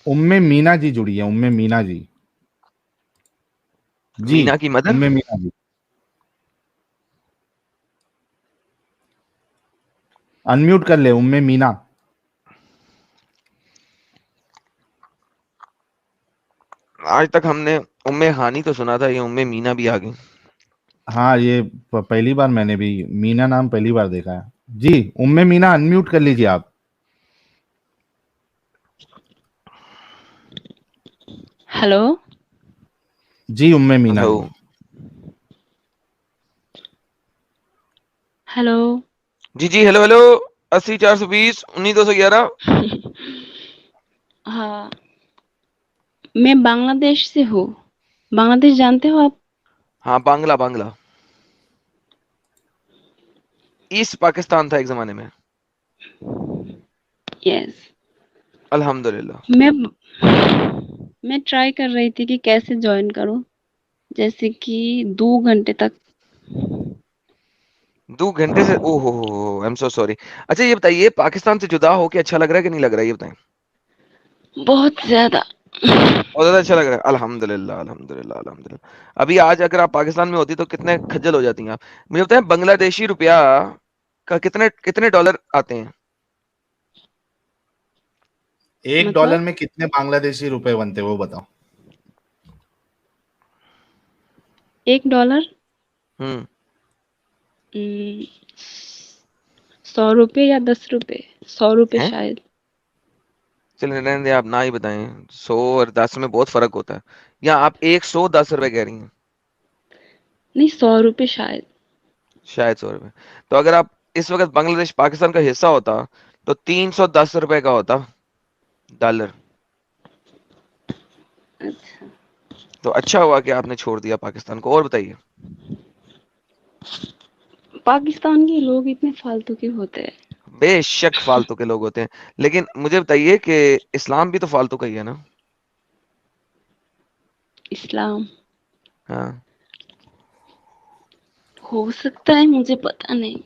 उम्मे मीना जी जुड़ी है, उम्मे मीना जी। जी, मीना की मदर। उम्मे मीना जी। अनम्यूट कर ले, उम्मे मीना। आज तक हमने उम्मे हानी तो सुना था, ये उम्मे मीना भी आ गई। हाँ, ये पहली बार मैंने भी मीना नाम पहली बार देखा है। जी, उम्मे मीना अनम्यूट कर लीजिए आप। हेलो। जी, उम्मे मीना हेलो। जी। हेलो। जी जी, हेलो हेलो। 80 420 19 211। हाँ, मैं बांग्लादेश से हूँ। बांग्लादेश जानते हो आप? हाँ, बांग्ला बांग्ला। ईस्ट पाकिस्तान था एक जमाने में। यस। अल्हम्दुलिल्लाह। मैं ट्राई कर रही थी कि कैसे ज्वाइन करूँ, जैसे कि 2 घंटे तक। 2 घंटे से? ओहो, आई एम सो सॉरी। अच्छा ये बताइए, पाकिस्तान से जुदा होके अच्छा लग रहा है कि नहीं लग रहा है, ये बताएं। बहुत ज्यादा। बहुत ज्यादा अच्छा लग रहा है। अल्हम्दुलिल्लाह अल्हम्दुलिल्लाह अल्हम्दुलिल्लाह। अभी आज अगर आप पाकिस्तान में होती तो कितने खज्जल हो जाती हैं आप। मुझे बताएं, बांग्लादेशी रुपया का कितने कितने डॉलर आते हैं? $1 मतलब में कितने बांग्लादेशी रुपए बनते हैं, वो बताओ। $1 हम्म। 100 रुपये या 10 रुपये। 100 रुपये हैं? शायद। चलिए रहने दें, आप ना ही बताएं। 100 और 10 में बहुत फर्क होता है। या आप 110 रुपए कह रही हैं? नहीं, 100 रुपये शायद। शायद 100 रुपए। तो अगर आप इस वक्त बांग्लादेश पाकिस्तान का हिस्सा होता तो 310 रुपए का होता डॉलर। अच्छा। तो अच्छा हुआ कि आपने छोड़ दिया पाकिस्तान को। और बताइए। पाकिस्तान के लोग इतने फालतू के होते हैं। बेशक फालतू के लोग होते हैं, लेकिन मुझे बताइए कि इस्लाम भी तो फालतू का ही है ना? इस्लाम हाँ। हो सकता है, मुझे पता नहीं।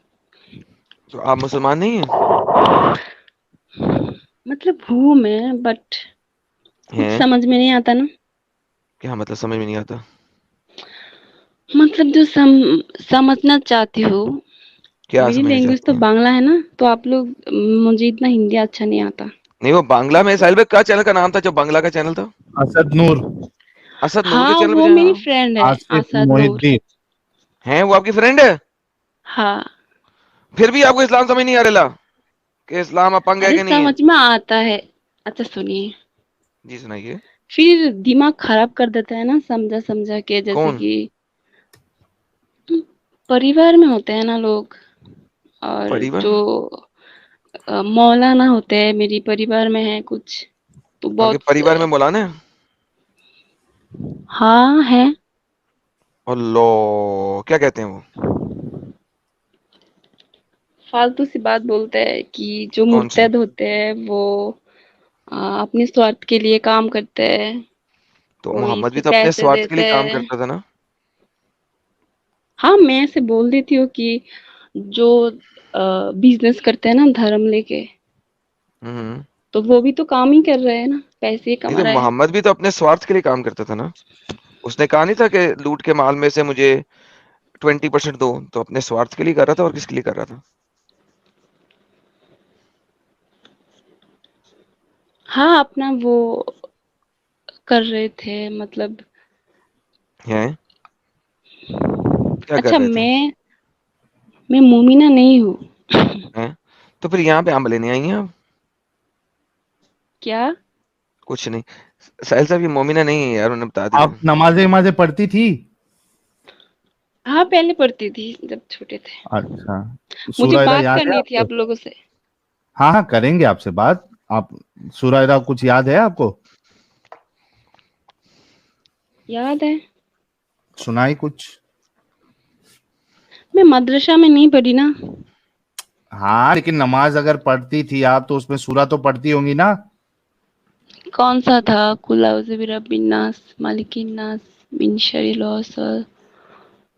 तो आप मुसलमान नहीं हैं? मतलब हूँ मैं, बट कुछ हैं? समझ में नहीं आता ना। क्या मतलब, समझ में नहीं आता? मतलब जो समझना चाहती हूँ। क्या मेरी समझना लैंग्वेज चाहते तो हैं? बांग्ला है ना, तो आप लोग, मुझे इतना हिंदी अच्छा नहीं आता। नहीं, वो बांग्ला में साहिल भाई, क्या चैनल का नाम था जो बांग्ला का चैनल था? असद नूर। असद नूर के हाँ, चैनल पे वो जाए मेरी आप। फ्रेंड है, आसिफ आसाद नूर। मोहिद्दीन। हैं, वो आपकी फ्रेंड है? हाँ। फिर भी आपको इस्लाम समझ नहीं आ रहा कि इस्लाम अपंग है अरे कि नहीं है? समझ में आता है। अच्छा सुनिए। जी सुनाइए। फिर दिमाग खराब कर देता है ना, समझा समझा के, जैसे कौन? कि परिवार में होते हैं ना लोग। और परिवार? जो मौलाना होते हैं, मेरी परिवार में है कुछ, तो तो आपके बहुत परिवार में मौलाना है? हाँ है। अल्लाह, क्या कहते हैं वो? फालतू सी बात बोलते हैं कि जो कौन सी? मुर्तद होते हैं वो अपने स्वार्थ के लिए काम करते हैं। तो कोई मोहम्मद इसको भी तो अपने पैसे स्वार्थ के देते लिए काम हैं। करता था ना? हाँ, मैं ऐसे बोल देती हूँ कि जो बिजनेस करते हैं ना धर्म लेके, हम्म। तो वो भी तो काम ही कर रहे हैं ना, पैसे ही नहीं, कमा तो रहे हैं। मोहम्मद भी तो अपने स्वार्थ के लिए काम करता था ना? उसने कहा नहीं था कि लूट के माल में से मुझे 20% दो? तो अपने स्वार्थ के लिए कर रहा था, और किसके लिए कर रहा था? हाँ, अपना वो कर रहे थे, मतलब। हैं? क्या कर अच्छा, रहे थे? मैं मोमिना नहीं हूँ। हैं? तो फिर यहाँ पे आम लेने आई हैं आप? क्या? कुछ नहीं। साहिल साहब, ये मोमिना नहीं है यार, उन्हें बता दिया। आप नमाजें नमाजें पढ़ती थी? हाँ, पहले पढ़ती थी जब छोटे थे। अच्छा। मुझे सूरह बात याद है करनी थी आपको? आप लोगों से। हाँ हाँ, करेंगे आपसे बात। आप सूरह कुछ याद है आपको? याद है। सुनाई कुछ। मैं मदरसा में नहीं पढ़ी ना। हाँ, लेकिन नमाज अगर पढ़ती थी आप तो उसमें सूरह तो पढ़ती होंगी ना? कौन सा था? कुल औज़ु बिरब्बिन नास, मालिकिन नास, मिन शर्रिल वसवास,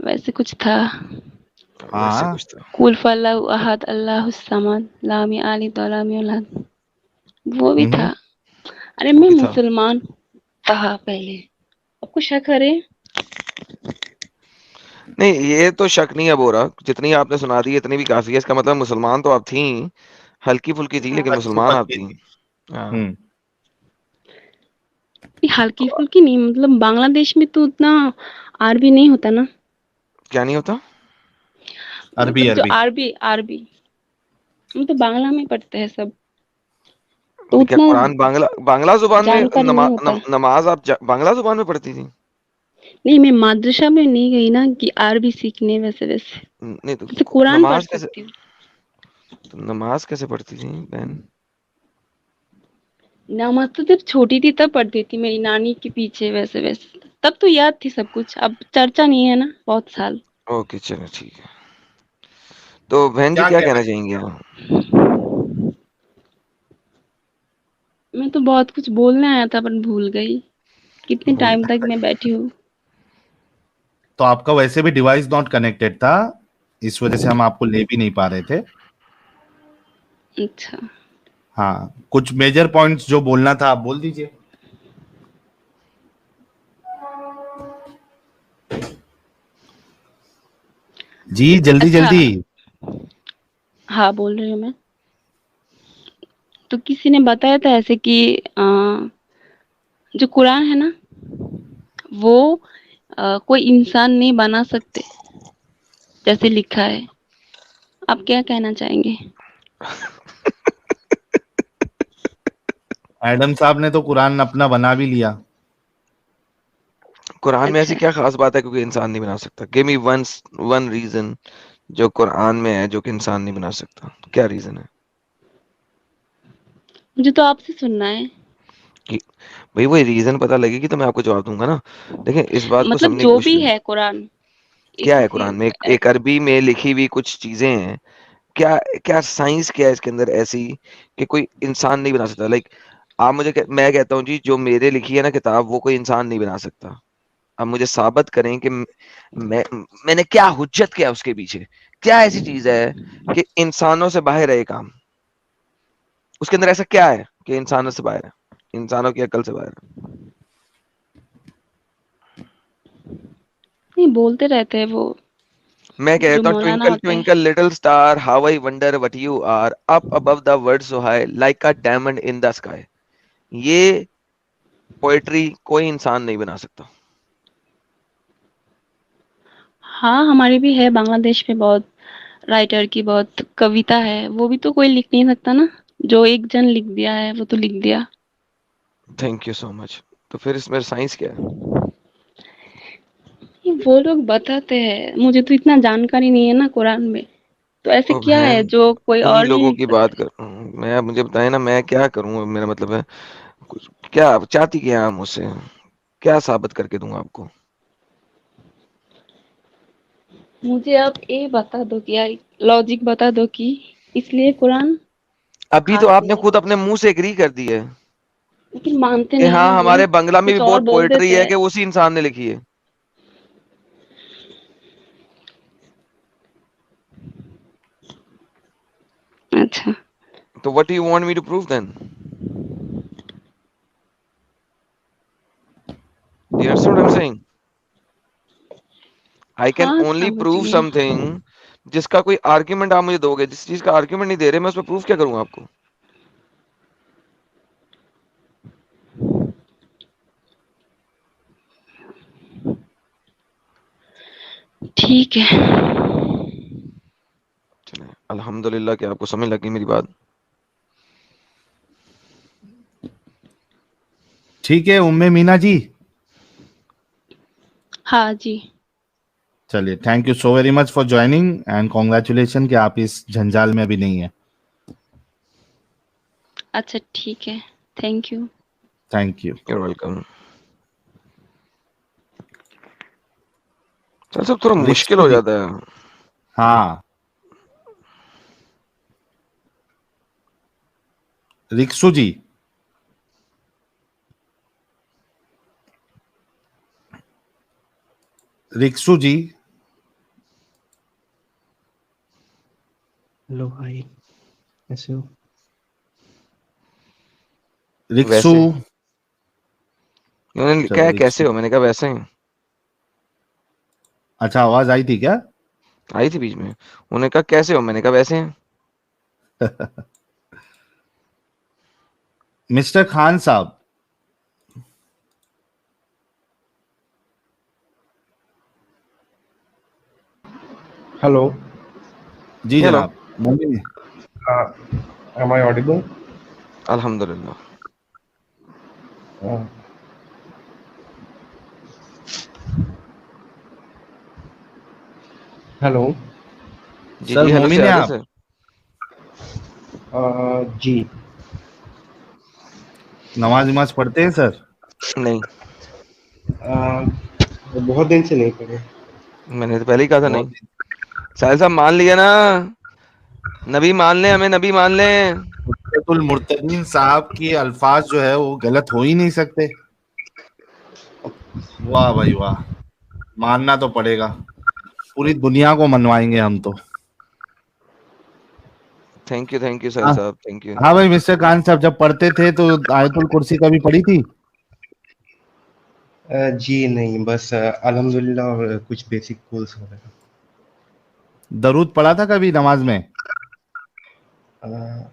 वैसे कुछ था। वैसे हाँ। कुछ था। कुल फल्लाहु अहद, अल्लाहुस समद, लाम यलिद व लाम यूलद, वो भी हम्म। था। अरे वो मैं भी था। मुसलमान था पहले, आपको शक है रे? नहीं, ये तो शक नहीं अब हो रहा, जितनी आपने सुना दी इतनी भी काफी है। इसका मतलब मुसलमान तो आप थी, हल्की फुल्की थी, लेकिन अच्छी मुसलमान आप पतली थी। थी। हाँ। ये हल्की फुल्की नहीं, मतलब बांग्लादेश में तो उतना अरबी नहीं होता ना, क्या नहीं होता? अरबी मतलब जो अरबी। अरबी अरबी हम तो बांग्ला में पढ़ते हैं सब, तो क्या उतना कुरान बांग्ला बांग्ला जुबान में जानकारी नहीं होता। नमाज आप बांग्ला जुबान में पढ़ती थी? नहीं, मैं माद्रसा में नहीं गई ना कि अरबी सीखने, वैसे वैसे नहीं तो जैसे कुरान पढ़ नमाज कैसे, सकती हूँ। तो नमाज कैसे पढ़ती थी बहन? नमाज तो जब छोटी थी तब पढ़ती थी, मेरी नानी के पीछे, वैसे वैसे तब तो याद थी सब कुछ, अब चर्चा नहीं है ना बहुत साल। ओके चलो ठीक है। तो बहन जी क्या क्या कहना कहना चाहिए चाहेंगे आप? आप? मैं तो बहुत कुछ बोलने आया था पर भूल गई, कितने भूल टाइम तक मैं बैठी हूँ। तो आपका वैसे भी डिवाइस नॉट कनेक्टेड था, इस वजह से हम आपको ले भी नहीं पा रहे थे। अच्छा। हाँ, कुछ मेजर पॉइंट्स जो बोलना था आप बोल दीजिए। जी जल्दी अच्छा, जल्दी। हाँ बोल रही हूँ मैं। तो किसी ने बताया था ऐसे कि जो कुरान है ना, वो कोई इंसान नहीं बना सकते, जैसे लिखा है। आप क्या कहना चाहेंगे? एडम साहब ने तो कुरान अपना बना भी लिया। कुरान में ऐसी अच्छा, क्या खास बात है क्योंकि इंसान नहीं बना सकता? गिव मी वन रीजन जो कुरान में है जो कि इंसान नहीं बना सकता, क्या रीजन है? मुझे तो आपसे सुनना है। कि भाई वो रीजन पता लगेगी तो मैं आपको जवाब दूंगा ना। देखिए इस बात को मतलब समझने की जो कोशिश भी करें। है कुरान, ये क्या है किसी कुरान में? ऐ- एक अरबी में लिखी हुई कुछ चीजें हैं। क्या क्या साइंस क्या है इसके अंदर ऐसी कि कोई इंसान नहीं बना सकता? लाइक आप मैं कहता हूँ जी जो मेरे लिखी है ना किताब वो कोई इंसान नहीं बना सकता। अब मुझे साबित करें कि मैं मैंने क्या हुज्जत किया उसके पीछे, क्या ऐसी चीज है कि इंसानों से बाहर है ये काम? उसके अंदर ऐसा क्या है कि इंसानों से बाहर है, इंसानों की अकल से बाहर है? नहीं, बोलते रहते हैं वो मैं जो कहता हूँ मौलाना ट्विंकल होते हैं। Twinkle little star how I wonder what you are up above the world so high like a diamond in the sky. ये पोएट्री कोई इंसान नहीं बना सकता। हाँ, हमारी भी है बांग्लादेश में बहुत राइटर की बहुत कविता है, वो भी तो कोई लिख नहीं सकता ना, जो एक जन लिख दिया है वो तो लिख दिया। Thank you so much. तो फिर इसमें साइंस क्या है? ये वो लोग बताते हैं, मुझे तो इतना जानकारी नहीं है ना कुरान में, तो ऐसे ओ क्या है बहन, जो कोई उन्हीं और नहीं लोगों लिख की सकता? बात कर रहा हूँ मैं। मुझे बताए ना मैं क्या करूँ, मेरा मतलब है कुछ। क्या आप चाहती क्या हैं आप मुझसे? क्या साबित करके दूं आपको? मुझे आप ये बता दो कि यार, लॉजिक बता दो कि इसलिए कुरान अभी तो खास आपने नहीं है, खुद अपने मुंह से एग्री कर दी है लेकिन मानते कि नहीं हाँ ना वो, हमारे बंगला में भी कुछ और बहुत बोल पोएट्री देते है हैं। कि उसी इंसान ने लिखी है। अच्छा। तो what do you want me to prove then? Do you understand what I am saying? I can हाँ, ओनली समझ प्रूव गई। समथिंग जिसका कोई आर्ग्यूमेंट आप मुझे दोगे। जिस चीज का आर्ग्यूमेंट नहीं दे रहे मैं उस पर प्रूफ क्या करूं आपको? ठीक है। चले अल्हम्दुलिल्लाह कि आपको समझ लगी मेरी बात। ठीक है उम्मे मीना जी। हाँ जी। चलिए, thank you so very much for joining and congratulation कि आप इस झंझाल में अभी नहीं है। अच्छा ठीक है, thank you. Thank you. You welcome. चल सब थोड़ा मुश्किल रिक्सू हो जी। जाता है। हाँ, रिक्सू जी। रिक्सू जी। हेलो भाई, कैसे हो? रिक्शु। वैसे उन्होंने लिखा चलो है कैसे रिक्शु। हो, मैंने कहा वैसे ही। अच्छा, आवाज आई थी क्या? आई थी बीच में, उन्होंने कहा कैसे हो, मैंने कहा वैसे ही। मिस्टर खान साहब। Hello. जी हेलो। जनाब। मोमिन। Uh, am I audible? अल्हम्दुलिल्लाह। Uh, hello. जी सर जी, हेलो से मोमिन है आगे आप? सर। जी। नमाज नमाज पढ़ते हैं सर? नहीं, बहुत दिन से नहीं पढ़े। मैंने तो पहले ही कहा था नहीं। बहुत। साहिल साहब मान लिया ना, नबी मान ले, हमें नबी मान ले। मुर्तदुल मुर्तदीन साहब की अल्फाज जो है वो गलत हो ही नहीं सकते। वाह भाई वाह, मानना तो पड़ेगा। पूरी दुनिया को मनवाएंगे हम तो। थैंक यू साहिल हाँ। साहब, थैंक यू। हाँ भाई, मिस्टर खान साहब जब पढ़ते थे तो आयतुल कुर्सी कभी पढ़ी थी? जी नहीं, बस अल्हम्दुलिल्लाह और कुछ बेसिक कोर्स हो रहे दरूद पढ़ा था कभी नमाज में? हैं।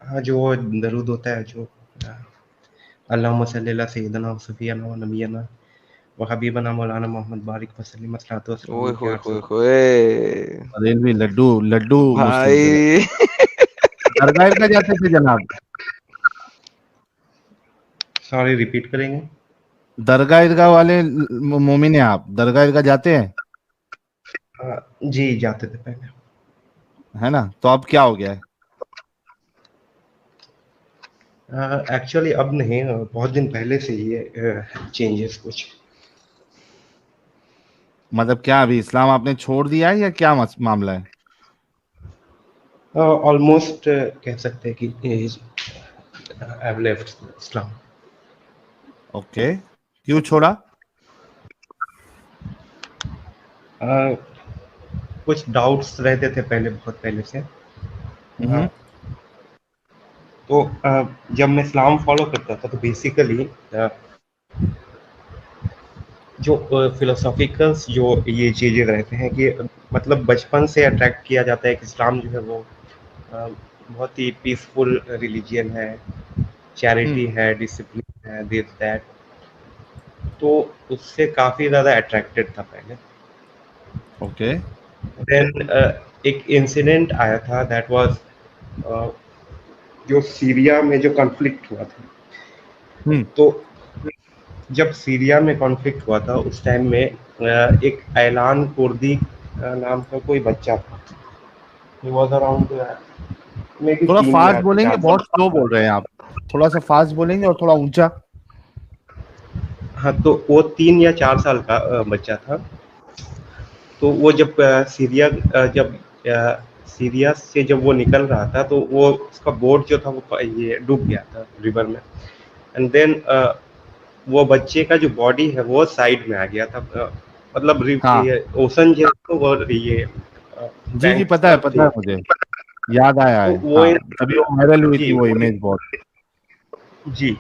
हाँ, जो दरूद होता है, जो अल्लाहुम्मा सल्ली अला सय्यिदना व सफियना व नबियना व हबीबना मौलाना मोहम्मद बारिक वसल्लम अस्सलातु वस्सलाम ओए के होए 800। होए होए रेलवी लड्डू लड्डू मुस्लिम थे। भाई। दरगाह का जाते थे जनाब? सॉरी, रिपीट करेंगे? दरगाह ईदगाह वाले मोमिन है आप? दरगाह ईदगाह जाते हैं? जी, जाते थे पहले। है ना, तो अब क्या हो गया है? एक्चुअली अब नहीं, बहुत दिन पहले से ये चेंजेस कुछ। मतलब क्या अभी इस्लाम आपने छोड़ दिया है या क्या मामला है? ऑलमोस्ट कह सकते हैं कि I have left Islam. Okay, क्यों छोड़ा? कुछ डाउट्स रहते थे पहले, बहुत पहले से। हम्म। तो जब मैं इस्लाम फॉलो करता था तो बेसिकली जो फिलोसॉफिकल्स जो ये चीज़ें रहते हैं कि मतलब बचपन से अट्रैक्ट किया जाता है कि इस्लाम जो है वो बहुत ही पीसफुल रिलीजियन है, चैरिटी है, डिसिप्लिन है, दिस दैट। तो उससे काफ़ी ज़्यादा अट्रैक्टेड था पहले। ओके। देन एक इंसिडेंट आया था, दैट वाज जो सीरिया में जो कॉन्फ्लिक्ट हुआ था। हम्म। तो जब सीरिया में कॉन्फ्लिक्ट हुआ था उस टाइम में एक ऐलान कुर्दी नाम का कोई बच्चा था। He was around may be थोड़ा 3 फास्ट या बोलेंगे, 4 बहुत साल स्लो का। बोल रहे हैं आप। थोड़ा सा फास्ट बोलेंगे और थोड़ा ऊंचा। हाँ, तो वो 3 या 4 साल का बच्चा था। तो वो जब सीरिया से जब वो निकल रहा था तो वो उसका बोट जो था वो ये डूब गया था रिवर में। एंड देन वो बच्चे का जो बॉडी है वो साइड में आ गया था। मतलब हाँ ये ओशन जो है तो वो ये जी जी, बैंक्स तरफ पता थी। है मुझे, याद आया तो है। वो हाँ, तभी वो वायरल हुई जी थी वो वो इमेज बहुत। जी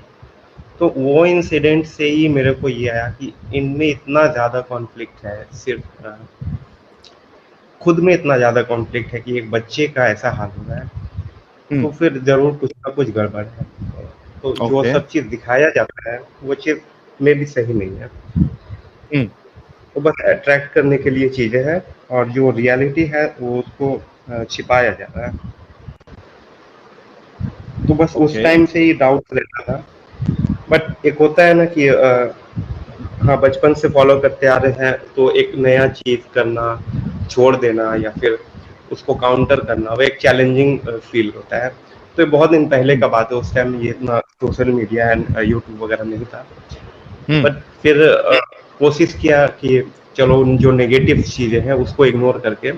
तो वो इंसिडेंट से ही मेरे को ये आया कि इनमें इतना ज़्यादा कॉन्फ्लिक्ट है, सिर्फ खुद में इतना ज़्यादा कॉन्फ्लिक्ट है कि एक बच्चे का ऐसा हाल हो रहा है, तो फिर ज़रूर कुछ ना कुछ गड़बड़ है। तो जो ओके। सब चीज़ दिखाया जाता है वो चीज़ में भी सही नहीं है। हम्म। तो बस अट्रैक्ट करने के लिए चीज़ें हैं, और जो रियलिटी है वो उसको छिपाया जा रहा है। तो बस उस ओके। टाइम से ही डाउट रहता था। बट एक होता है ना कि हाँ, बचपन से फॉलो करते आ रहे हैं तो एक नया चीज़ करना, छोड़ देना या फिर उसको काउंटर करना, वो एक चैलेंजिंग फील होता है। तो ये बहुत दिन पहले का बात है, उस टाइम ये इतना सोशल मीडिया एंड यूट्यूब वगैरह नहीं था। हम्म। बट फिर कोशिश किया कि चलो उन जो नेगेटिव चीज़ें हैं उसको इग्नोर करके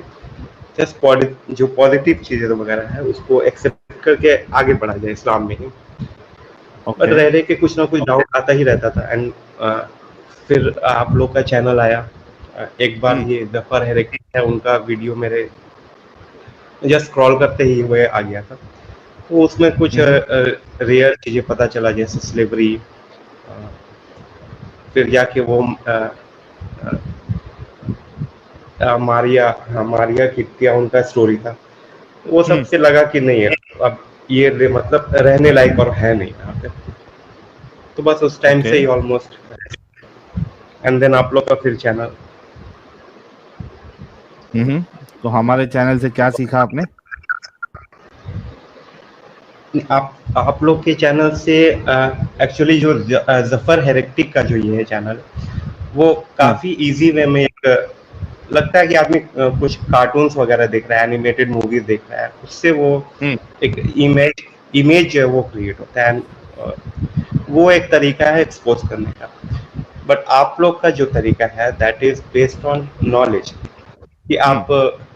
जस्ट जो पॉजिटिव चीज़ें वगैरह है उसको एक्सेप्ट करके आगे बढ़ा जाए इस्लाम में ही। But okay. रह रहे के कुछ ना कुछ डाउट आता ही रहता था। एंड फिर आप लोग का चैनल आया। एक बार ये जफर हेरेकी है उनका वीडियो मेरे जस्ट स्क्रॉल करते ही हुए आ गया था। तो उसमें कुछ रेयर चीजें पता चला, जैसे स्लेवरी, फिर जाके वो मारिया कित्तिया उनका स्टोरी था, वो सबसे लगा कि नहीं है अब ये मतलब रहने लायक और है नहीं यहाँ पे। तो बस उस टाइम Okay. से ही ऑलमोस्ट, एंड देन आप लोग का फिर चैनल। तो हमारे चैनल से क्या सीखा आपने? आप लोग के चैनल से एक्चुअली जो जफर हेरेटिक का जो ये है चैनल, वो काफी इजी वे में एक लगता है कि आदमी कुछ कार्टून्स वगैरह देख रहा है, एनिमेटेड मूवीज देख रहा है, उससे वो एक इमेज जो है वो क्रिएट होता है। वो एक तरीका है एक्सपोज करने का। बट आप लोग का जो तरीका है that is based on knowledge, कि आप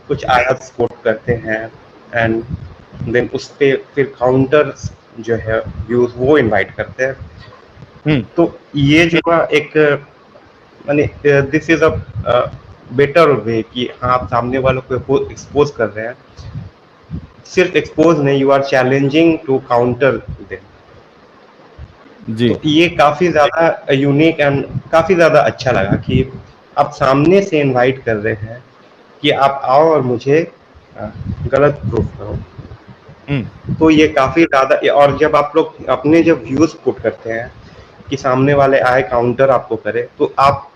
कुछ आयत कोट करते हैं एंड देन उस पे फिर काउंटर जो है व्यूज वो इनवाइट करते हैं। तो ये जो एक माने this is a better way कि हाँ आप सामने वालों को एक्सपोज कर रहे हैं, सिर्फ एक्सपोज नहीं, you are challenging to counter them. जी। तो ये काफी ज्यादा यूनिक एंड काफी ज्यादा अच्छा लगा कि आप सामने से इनवाइट कर रहे हैं कि आप आओ और मुझे गलत प्रूफ करो। तो ये काफी ज्यादा, और जब आप लोग अपने जब व्यूज पुट करते हैं कि सामने वाले आए काउंटर आपको करे, तो आप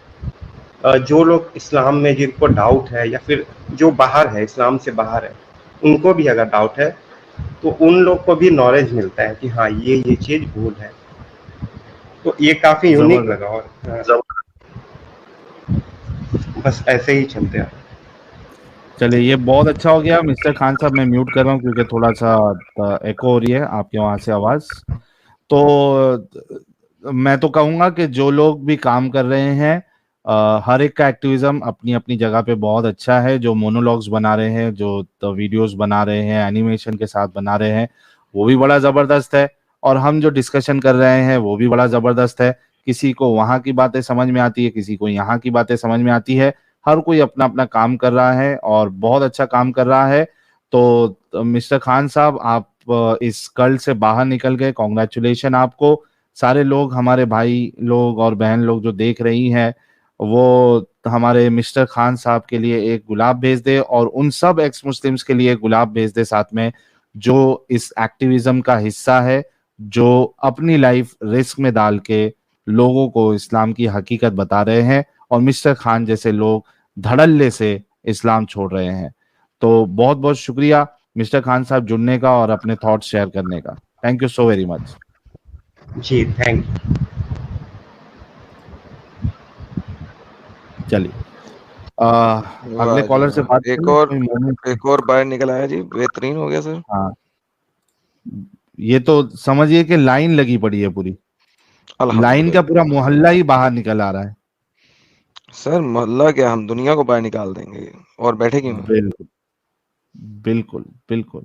जो लोग इस्लाम में जिनको डाउट है या फिर जो बाहर है, इस्लाम से बाहर है, उनको भी अगर डाउट है तो उन लोग को भी नॉलेज मिलता है कि हाँ ये चीज भूल है। तो ये काफी यूनिक लगा। और बस ऐसे ही चलते हैं। चलिए, ये बहुत अच्छा हो गया। मिस्टर खान साहब, मैं म्यूट कर रहा हूँ क्योंकि थोड़ा सा एको हो रही है आपके वहां से आवाज। तो मैं तो कहूंगा कि जो लोग भी काम कर रहे हैं, हर एक का एक्टिविज्म अपनी अपनी जगह पे बहुत अच्छा है। जो मोनोलॉग्स बना रहे हैं, जो वीडियोस बना रहे हैं, एनिमेशन के साथ बना रहे हैं, वो भी बड़ा जबरदस्त है। और हम जो डिस्कशन कर रहे हैं वो भी बड़ा जबरदस्त है। किसी को वहां की बातें समझ में आती है, किसी को यहाँ की बातें समझ में आती है। हर कोई अपना अपना काम कर रहा है और बहुत अच्छा काम कर रहा है। तो मिस्टर खान साहब, आप इस कर्ल से बाहर निकल गए, कॉन्ग्रेचुलेशन आपको। सारे लोग, हमारे भाई लोग और बहन लोग जो देख रही हैं, वो हमारे मिस्टर खान साहब के लिए एक गुलाब भेज दे, और उन सब एक्स मुस्लिम्स के लिए गुलाब भेज दे साथ में, जो इस एक्टिविज्म का हिस्सा है, जो अपनी लाइफ रिस्क में डाल के लोगों को इस्लाम की हकीकत बता रहे हैं, और मिस्टर खान जैसे लोग धड़ल्ले से इस्लाम छोड़ रहे हैं। तो बहुत बहुत शुक्रिया मिस्टर खान साहब जुड़ने का और अपने थॉट्स शेयर करने का। Thank you so very much. जी थैंक यू। चलिए, अगले कॉलर से बात एक और बाहर निकल आया जी, बेहतरीन हो गया सर। हाँ, ये तो समझिए कि लाइन लगी पड़ी है पूरी। लाइन का पूरा मोहल्ला ही बाहर निकल आ रहा है सर। मोहल्ला क्या, हम दुनिया को बाहर निकाल देंगे और बैठे क्यों? बिल्कुल बिल्कुल बिल्कुल।